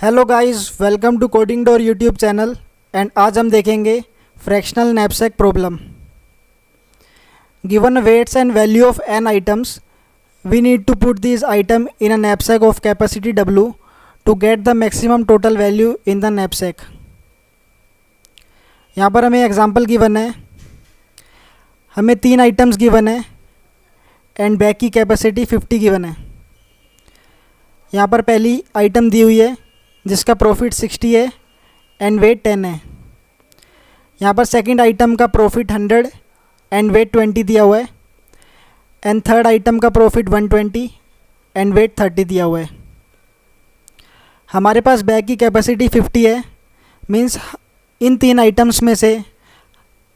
Hello guys, welcome to Coding Door YouTube channel. And आज हम देखेंगे fractional knapsack problem. Given weights and value of n items, we need to put this item in a knapsack of capacity w to get the maximum total value in the knapsack. यहाँ पर हमें example given है, हमें 3 items given है and bag की capacity 50 given है। यहाँ पर पहली आइटम दी हुई है जिसका प्रॉफिट 60 है एंड वेट 10 है। यहाँ पर सेकंड आइटम का प्रॉफिट 100 एंड वेट 20 दिया हुआ है एंड थर्ड आइटम का प्रॉफिट 120 एंड वेट 30 दिया हुआ है। हमारे पास बैग की कैपेसिटी 50 है, मींस इन 3 आइटम्स में से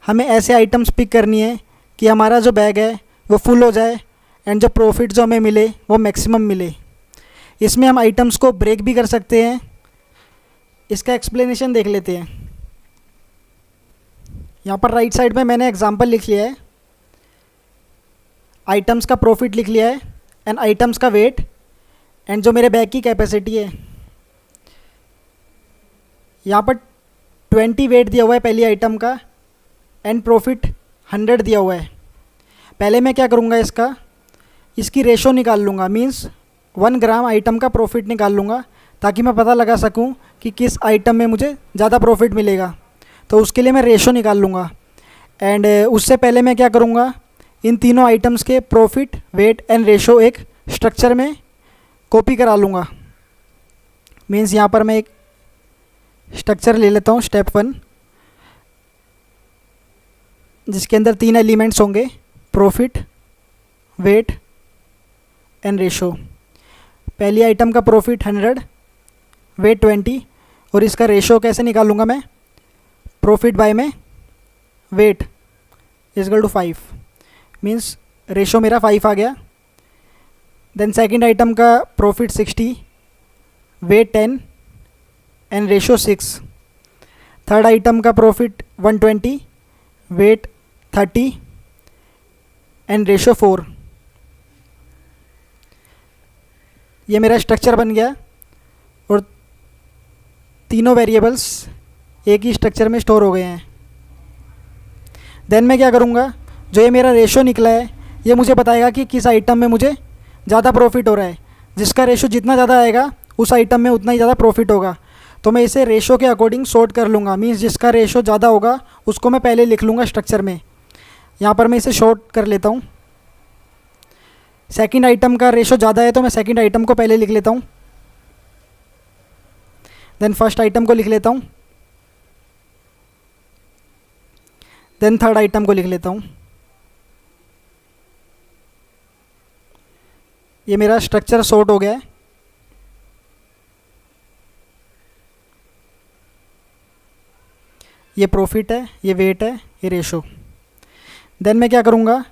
हमें ऐसे आइटम्स पिक करनी है कि हमारा जो बैग है वो फुल हो जाए एंड जो प्रॉफिट जो हमें मिले वो मैक्सिमम मिले। इसमें हम आइटम्स को ब्रेक भी कर सकते हैं। इसका एक्सप्लेनेशन देख लेते हैं। यहाँ पर राइट साइड में मैंने एग्जांपल लिख लिया है, आइटम्स का प्रॉफिट लिख लिया है एंड आइटम्स का वेट एंड जो मेरे बैग की कैपेसिटी है। यहाँ पर 20 वेट दिया हुआ है पहली आइटम का एंड प्रॉफिट 100 दिया हुआ है। पहले मैं क्या करूँगा, इसकी रेशो निकाल लूँगा, मींस 1 ग्राम आइटम का प्रॉफिट निकाल लूँगा ताकि मैं पता लगा सकूँ कि किस आइटम में मुझे ज़्यादा प्रॉफिट मिलेगा। तो उसके लिए मैं रेशो निकाल लूँगा एंड उससे पहले मैं क्या करूँगा, इन तीनों आइटम्स के प्रॉफिट, वेट एंड रेशो एक स्ट्रक्चर में कॉपी करा लूँगा। मींस यहाँ पर मैं एक स्ट्रक्चर ले लेता हूँ, स्टेप 1, जिसके अंदर 3 एलिमेंट्स होंगे, प्रॉफिट, वेट एंड रेशो। पहली आइटम का प्रॉफिट 100, वेट 20 और इसका रेशो कैसे निकालूंगा मैं, प्रॉफिट बाय में weight is equal to 5, means ratio मेरा 5 आ गया। देन सेकंड आइटम का profit 60, weight 10 and ratio 6। Third item का प्रॉफिट 120, वेट 30 एंड रेशो 4। ये मेरा स्ट्रक्चर बन गया और तीनों वेरिएबल्स एक ही स्ट्रक्चर में स्टोर हो गए हैं। देन मैं क्या करूँगा, जो ये मेरा रेशो निकला है ये मुझे बताएगा कि किस आइटम में मुझे ज़्यादा प्रॉफिट हो रहा है। जिसका रेशो जितना ज़्यादा आएगा उस आइटम में उतना ही ज़्यादा प्रॉफिट होगा। तो मैं इसे रेशो के अकॉर्डिंग सॉर्ट कर लूँगा, मीन्स जिसका रेशो ज़्यादा होगा उसको मैं पहले लिख लूँगा स्ट्रक्चर में। यहाँ पर मैं इसे शॉर्ट कर लेता हूँ। सेकंड आइटम का रेशो ज़्यादा है तो मैं सेकंड आइटम को पहले लिख लेता हूँ, देन फर्स्ट आइटम को लिख लेता हूँ, देन थर्ड आइटम को लिख लेता हूँ। ये मेरा स्ट्रक्चर सॉर्ट हो गया है। ये प्रॉफिट है, ये वेट है, ये रेशो। देन मैं क्या करूँगा,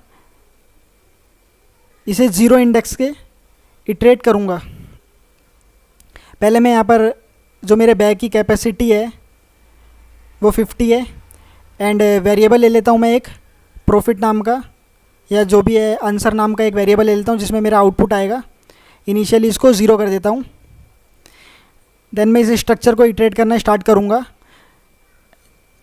इसे 0 इंडेक्स के इटरेट करूँगा। पहले मैं यहाँ पर जो मेरे बैग की कैपेसिटी है वो 50 है एंड वेरिएबल ले लेता हूँ मैं एक प्रॉफिट नाम का, या जो भी है आंसर नाम का एक वेरिएबल ले लेता हूँ जिसमें मेरा आउटपुट आएगा। इनिशियली इसको 0 कर देता हूँ। देन मैं इस स्ट्रक्चर को इटरेट करना स्टार्ट करूँगा।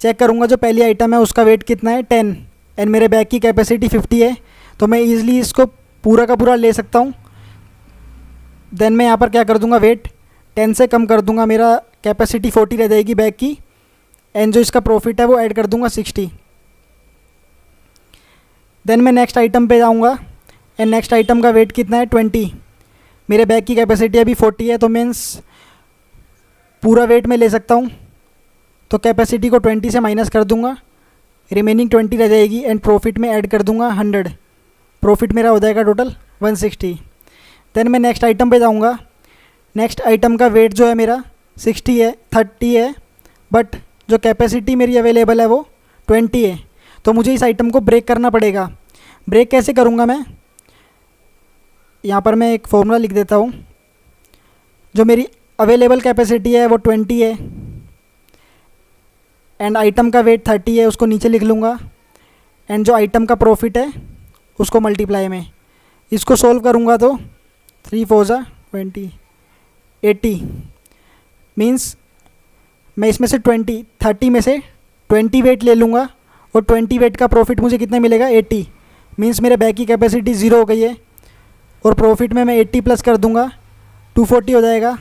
चेक करूँगा जो पहली आइटम है उसका वेट कितना है, 10 एंड मेरे बैग की कैपेसिटी 50 है, तो मैं ईज़िली इसको पूरा का पूरा ले सकता हूँ। देन मैं यहाँ पर क्या कर दूँगा, वेट 10 से कम कर दूँगा, मेरा कैपेसिटी 40 रह जाएगी बैग की एंड जो इसका प्रॉफिट है वो ऐड कर दूँगा 60। देन मैं नेक्स्ट आइटम पे जाऊँगा एंड नेक्स्ट आइटम का वेट कितना है, 20। मेरे बैग की कैपेसिटी अभी 40 है तो मीन्स पूरा वेट मैं ले सकता हूँ। तो कैपेसिटी को 20 से माइनस कर दूँगा, रिमेनिंग 20 रह जाएगी एंड प्रॉफिट में ऐड कर दूँगा 100। प्रॉफिट मेरा हो जाएगा टोटल 160। देन मैं नेक्स्ट आइटम पे जाऊँगा। नेक्स्ट आइटम का वेट जो है मेरा 30 है, बट जो कैपेसिटी मेरी अवेलेबल है वो 20 है। तो मुझे इस आइटम को ब्रेक करना पड़ेगा। ब्रेक कैसे करूँगा मैं, यहाँ पर मैं एक फॉर्मूला लिख देता हूँ। जो मेरी अवेलेबल कैपेसिटी है वो 20 है एंड आइटम का वेट 30 है, उसको नीचे लिख लूँगा एंड जो आइटम का प्रॉफिट है उसको मल्टीप्लाई में। इसको सोल्व करूँगा तो 3 4 20 80 मीन्स मैं इसमें से 30 में से 20 वेट ले लूँगा और 20 वेट का प्रॉफिट मुझे कितना मिलेगा 80। मीन्स मेरे बैग की कैपेसिटी 0 हो गई है और प्रॉफिट में मैं 80 प्लस कर दूँगा 240 हो जाएगा।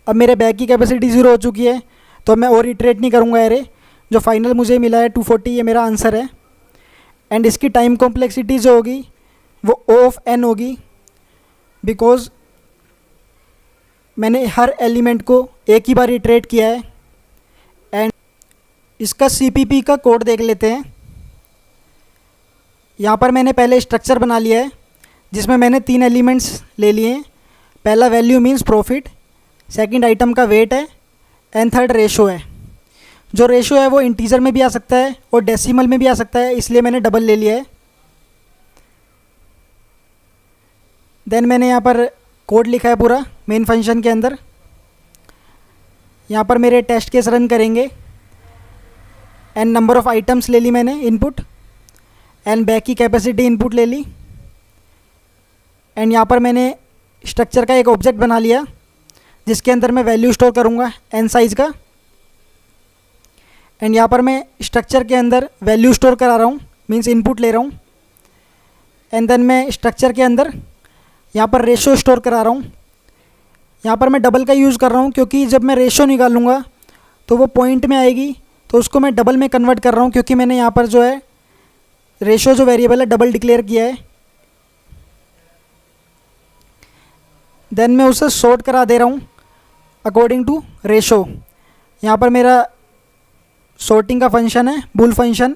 अब मेरे बैग की कैपेसिटी 0 हो चुकी है तो मैं और इटरेट नहीं करूँगा एरे। जो फाइनल मुझे मिला है 240, ये मेरा आंसर है। एंड इसकी टाइम कॉम्प्लेक्सिटी जो होगी वो O ऑफ n होगी, बिकॉज मैंने हर एलिमेंट को एक ही बार इटरेट किया है। एंड इसका CPP का कोड देख लेते हैं। यहाँ पर मैंने पहले स्ट्रक्चर बना लिया है जिसमें मैंने 3 एलिमेंट्स ले लिए हैं। पहला value means profit, second item का वेट है एंड थर्ड रेशो है। जो रेशो है वो इंटीजर में भी आ सकता है और डेसिमल में भी आ सकता है, इसलिए मैंने डबल ले लिया है। देन मैंने यहाँ पर कोड लिखा है पूरा मेन फंक्शन के अंदर। यहाँ पर मेरे टेस्ट केस रन करेंगे एंड नंबर ऑफ़ आइटम्स ले ली मैंने इनपुट एंड बैग की कैपेसिटी इनपुट ले ली। एंड यहाँ पर मैंने स्ट्रक्चर का एक ऑब्जेक्ट बना लिया जिसके अंदर मैं वैल्यू स्टोर करूँगा n साइज़ का। एंड यहाँ पर मैं स्ट्रक्चर के अंदर वैल्यू स्टोर करा रहा हूँ, मीन्स इनपुट ले रहा हूँ। एंड देन मैं स्ट्रक्चर के अंदर यहाँ पर रेशो स्टोर करा रहा हूँ। यहाँ पर मैं डबल का यूज़ कर रहा हूँ क्योंकि जब मैं रेशो निकालूंगा तो वो पॉइंट में आएगी, तो उसको मैं डबल में कन्वर्ट कर रहा हूँ क्योंकि मैंने यहाँ पर जो है रेशो जो वेरिएबल है डबल डिक्लेयर किया है। देन मैं उसे सॉर्ट करा दे रहा हूँ अकॉर्डिंग टू रेशो। यहाँ पर मेरा सॉर्टिंग का फंक्शन है बुल फंक्शन।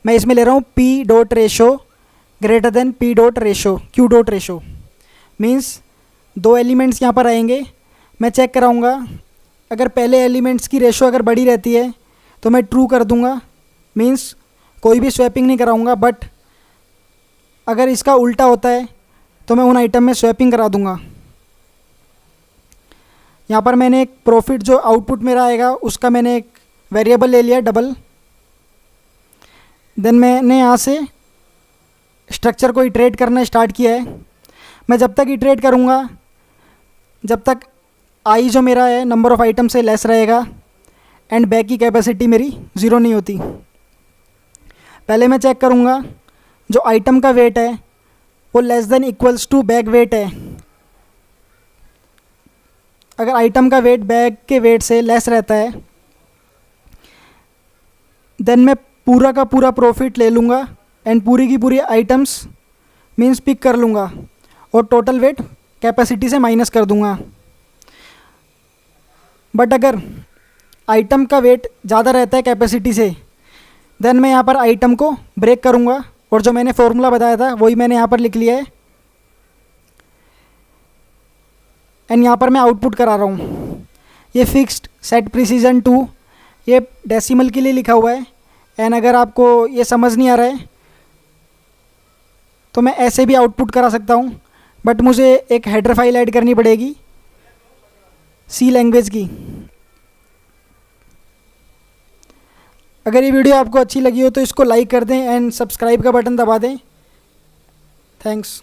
मैं इसमें ले रहा हूँ p dot ratio greater than p dot ratio q dot ratio. Means 2 elements यहाँ पर आएंगे, मैं चेक कराऊँगा। अगर पहले एलिमेंट्स की रेशो अगर बड़ी रहती है तो मैं ट्रू कर दूँगा, मीन्स कोई भी स्वैपिंग नहीं कराऊँगा। बट अगर इसका उल्टा होता है तो मैं उन आइटम में स्वैपिंग करा दूँगा। यहाँ पर मैंने एक प्रॉफिट जो आउटपुट मेरा आएगा उसका मैंने एक वेरिएबल ले लिया डबल। देन मैंने यहाँ से स्ट्रक्चर को इटरेट करना स्टार्ट किया है। मैं जब तक इटरेट करूँगा जब तक आई जो मेरा है नंबर ऑफ़ आइटम से लेस रहेगा एंड बैग की कैपेसिटी मेरी 0 नहीं होती। पहले मैं चेक करूँगा जो आइटम का वेट है वो less than equals to bag weight है। अगर आइटम का वेट बैग के वेट से लेस रहता है देन मैं पूरा का पूरा प्रॉफिट ले लूँगा एंड पूरी की पूरी आइटम्स मीन्स पिक कर लूँगा और टोटल वेट कैपेसिटी से माइनस कर दूँगा। बट अगर आइटम का वेट ज़्यादा रहता है कैपेसिटी से देन मैं यहाँ पर आइटम को ब्रेक करूँगा और जो मैंने फॉर्मूला बताया था वही मैंने यहाँ पर लिख लिया है। एंड यहाँ पर मैं आउटपुट करा रहा हूँ। ये फिक्स्ड सेट प्रिसीजन 2 ये डेसिमल के लिए लिखा हुआ है। एंड अगर आपको ये समझ नहीं आ रहा है तो मैं ऐसे भी आउटपुट करा सकता हूँ, बट मुझे एक हेडर फाइल ऐड करनी पड़ेगी C लैंग्वेज की। अगर ये वीडियो आपको अच्छी लगी हो तो इसको लाइक कर दें एंड सब्सक्राइब का बटन दबा दें। थैंक्स।